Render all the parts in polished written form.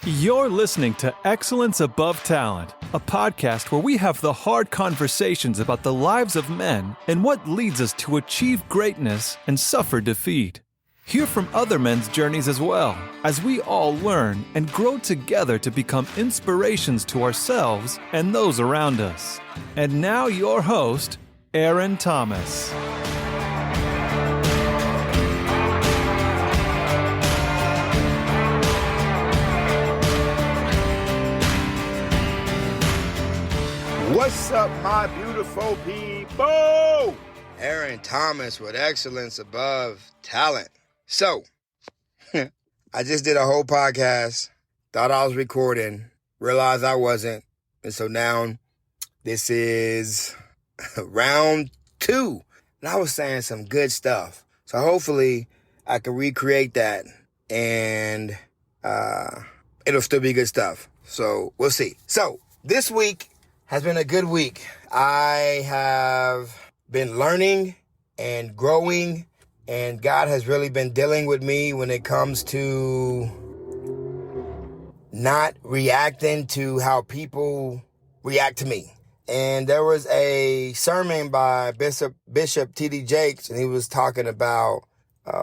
You're listening to Excellence Above Talent, a podcast where we have the hard conversations about the lives of men and what leads us to achieve greatness and suffer defeat. Hear from other men's journeys as well, as we all learn and grow together to become inspirations to ourselves and those around us. And now your host, Aaron Thomas. What's up, my beautiful people? Aaron Thomas with Excellence Above Talent. So, I just did a whole podcast, thought I was recording, realized I wasn't, and so now this is round 2. And I was saying some good stuff. So hopefully I can recreate that and it'll still be good stuff. So we'll see. So this week has been a good week. I have been learning and growing, and God has really been dealing with me when it comes to not reacting to how people react to me. And there was a sermon by Bishop T.D. Jakes, and he was talking about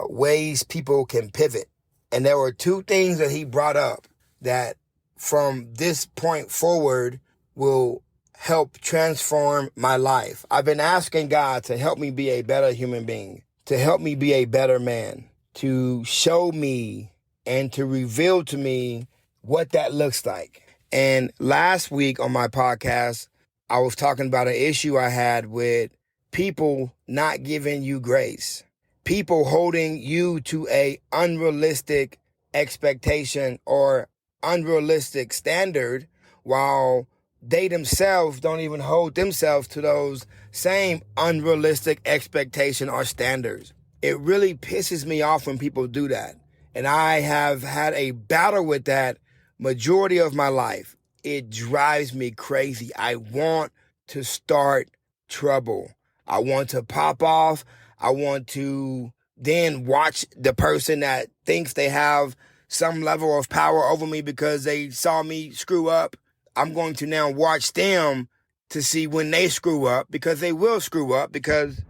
ways people can pivot. And there were 2 things that he brought up that from this point forward will help transform my life. I've been asking God to help me be a better human being, to help me be a better man, to show me and to reveal to me what that looks like. And last week on my podcast, I was talking about an issue I had with people not giving you grace, people holding you to a unrealistic expectation or unrealistic standard while they themselves don't even hold themselves to those same unrealistic expectation or standards. It really pisses me off when people do that. And I have had a battle with that majority of my life. It drives me crazy. I want to start trouble. I want to pop off. I want to then watch the person that thinks they have some level of power over me because they saw me screw up. I'm going to now watch them to see when they screw up, because they will screw up, because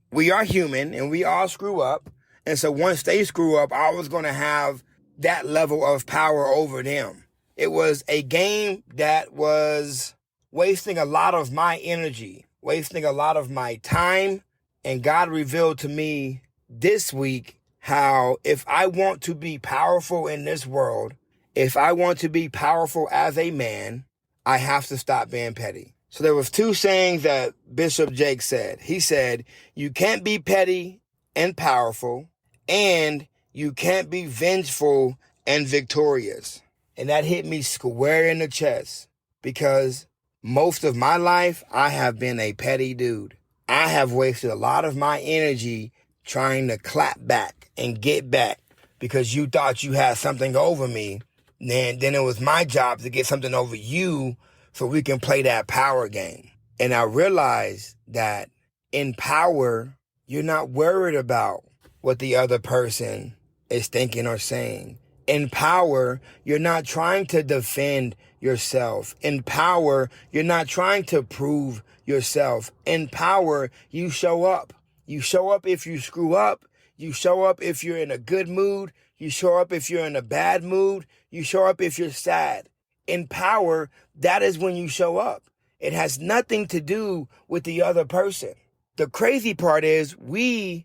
we are human and we all screw up. And so once they screw up, I was going to have that level of power over them. It was a game that was wasting a lot of my energy, wasting a lot of my time. And God revealed to me this week how if I want to be powerful in this world, if I want to be powerful as a man, I have to stop being petty. So there was 2 sayings that Bishop Jakes said. He said, you can't be petty and powerful, and you can't be vengeful and victorious. And that hit me square in the chest, because most of my life, I have been a petty dude. I have wasted a lot of my energy trying to clap back and get back because you thought you had something over me. Then it was my job to get something over you so we can play that power game. And I realized that in power, you're not worried about what the other person is thinking or saying. In power, you're not trying to defend yourself. In power, you're not trying to prove yourself. In power, you show up. You show up if you screw up. You show up if you're in a good mood. You show up if you're in a bad mood. You show up if you're sad. In power, that is when you show up. It has nothing to do with the other person. The crazy part is I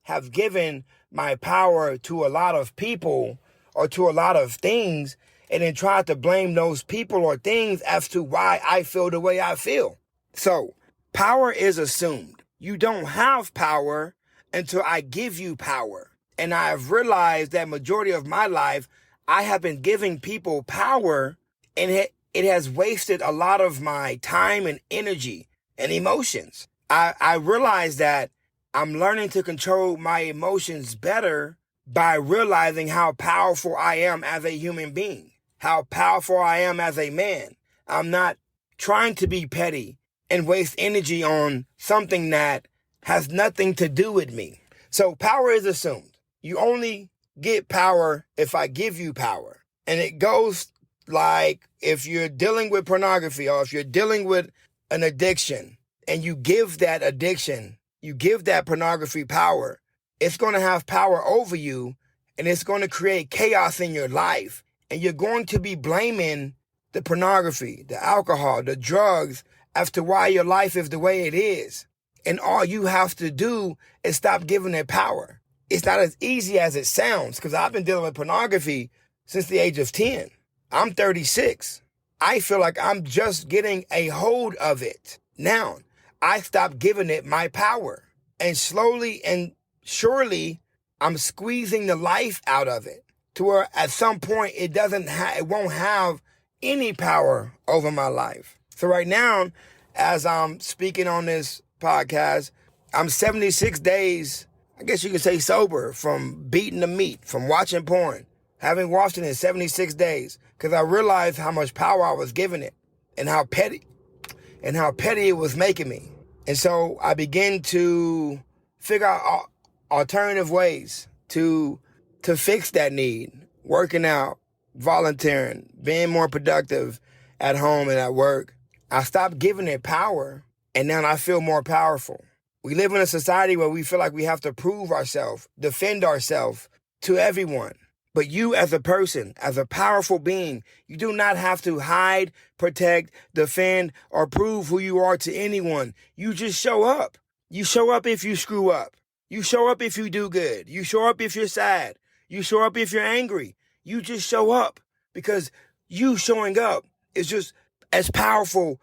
have given my power to a lot of people or to a lot of things, and then tried to blame those people or things as to why I feel the way I feel. So power is assumed. You don't have power until I give you power. And I have realized that majority of my life, I have been giving people power, and it has wasted a lot of my time and energy and emotions. I realized that I'm learning to control my emotions better by realizing how powerful I am as a human being, how powerful I am as a man. I'm not trying to be petty and waste energy on something that has nothing to do with me. So power is assumed. You only get power if I give you power. And it goes like if you're dealing with pornography or if you're dealing with an addiction and you give that addiction, you give that pornography power, it's going to have power over you and it's going to create chaos in your life. And you're going to be blaming the pornography, the alcohol, the drugs as to why your life is the way it is. And all you have to do is stop giving it power. It's not as easy as it sounds because I've been dealing with pornography since the age of 10. I'm 36. I feel like I'm just getting a hold of it. Now, I stopped giving it my power. And slowly and surely, I'm squeezing the life out of it to where at some point it won't have any power over my life. So right now, as I'm speaking on this podcast, I'm 76 days, I guess you could say sober, from beating the meat, from watching porn, having watched it in 76 days, because I realized how much power I was giving it and how petty it was making me. And so I began to figure out alternative ways to fix that need, working out, volunteering, being more productive at home and at work. I stopped giving it power, and now I feel more powerful. We live in a society where we feel like we have to prove ourselves, defend ourselves to everyone. But you as a person, as a powerful being, you do not have to hide, protect, defend, or prove who you are to anyone. You just show up. You show up if you screw up. You show up if you do good. You show up if you're sad. You show up if you're angry. You just show up because you showing up is just as powerful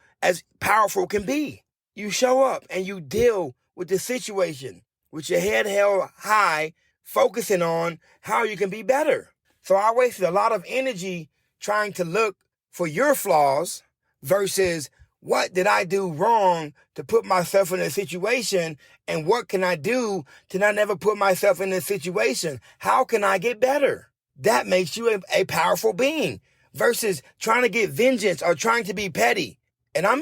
can be. You show up and you deal with the situation with your head held high, focusing on how you can be better. So I wasted a lot of energy trying to look for your flaws versus what did I do wrong to put myself in a situation, and what can I do to not ever put myself in this situation? How can I get better? That makes you a powerful being versus trying to get vengeance or trying to be petty. And I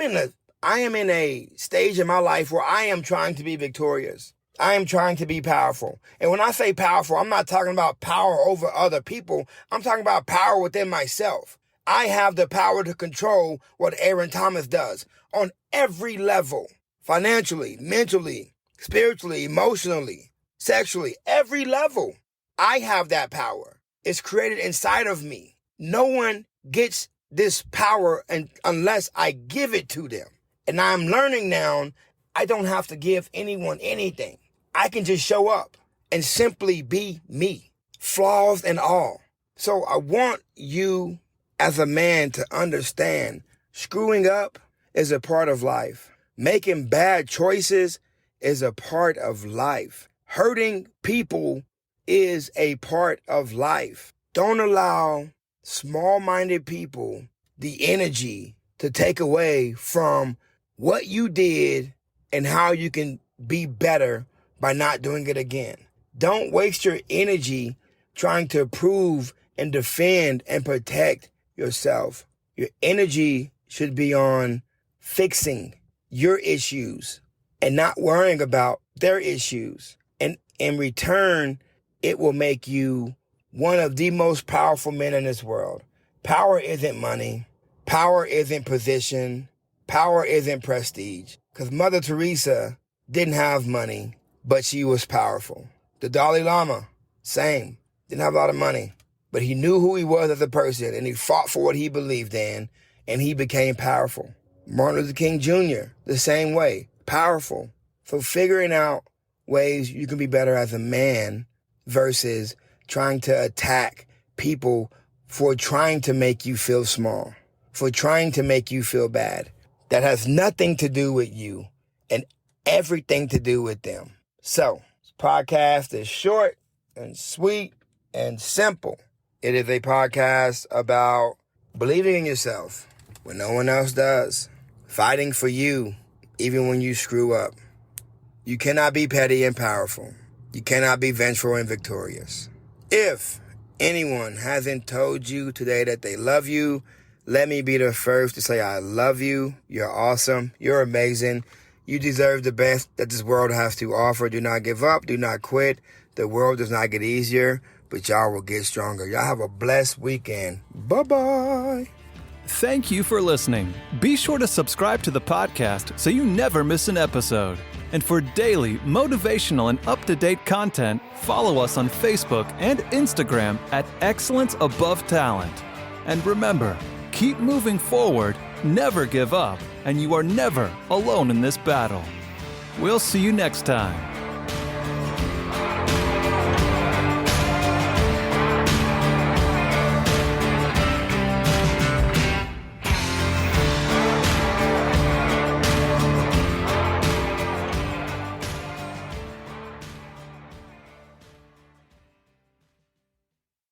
am in a stage in my life where I am trying to be victorious. I am trying to be powerful. And when I say powerful, I'm not talking about power over other people. I'm talking about power within myself. I have the power to control what Aaron Thomas does on every level, financially, mentally, spiritually, emotionally, sexually, every level. I have that power. It's created inside of me. No one gets this power unless I give it to them. And I'm learning now, I don't have to give anyone anything. I can just show up and simply be me, flaws and all. So I want you as a man to understand screwing up is a part of life. Making bad choices is a part of life. Hurting people is a part of life. Don't allow small-minded people the energy to take away from what you did and how you can be better by not doing it again. Don't waste your energy trying to prove and defend and protect yourself. Your energy should be on fixing your issues and not worrying about their issues. And in return, it will make you one of the most powerful men in this world. Power isn't money. Power isn't position. Power isn't prestige. Because Mother Teresa didn't have money, but she was powerful. The Dalai Lama, same. Didn't have a lot of money, but he knew who he was as a person, and he fought for what he believed in, and he became powerful. Martin Luther King Jr., the same way, powerful. So figuring out ways you can be better as a man versus trying to attack people for trying to make you feel small, for trying to make you feel bad. That has nothing to do with you and everything to do with them. So, this podcast is short and sweet and simple. It is a podcast about believing in yourself when no one else does. Fighting for you even when you screw up. You cannot be petty and powerful. You cannot be vengeful and victorious. If anyone hasn't told you today that they love you, let me be the first to say I love you. You're awesome. You're amazing. You deserve the best that this world has to offer. Do not give up. Do not quit. The world does not get easier. but y'all will get stronger. Y'all have a blessed weekend. Bye-bye. Thank you for listening. Be sure to subscribe to the podcast so you never miss an episode. And for daily, motivational, and up-to-date content, follow us on Facebook and Instagram at Excellence Above Talent. And remember, keep moving forward, never give up, and you are never alone in this battle. We'll see you next time.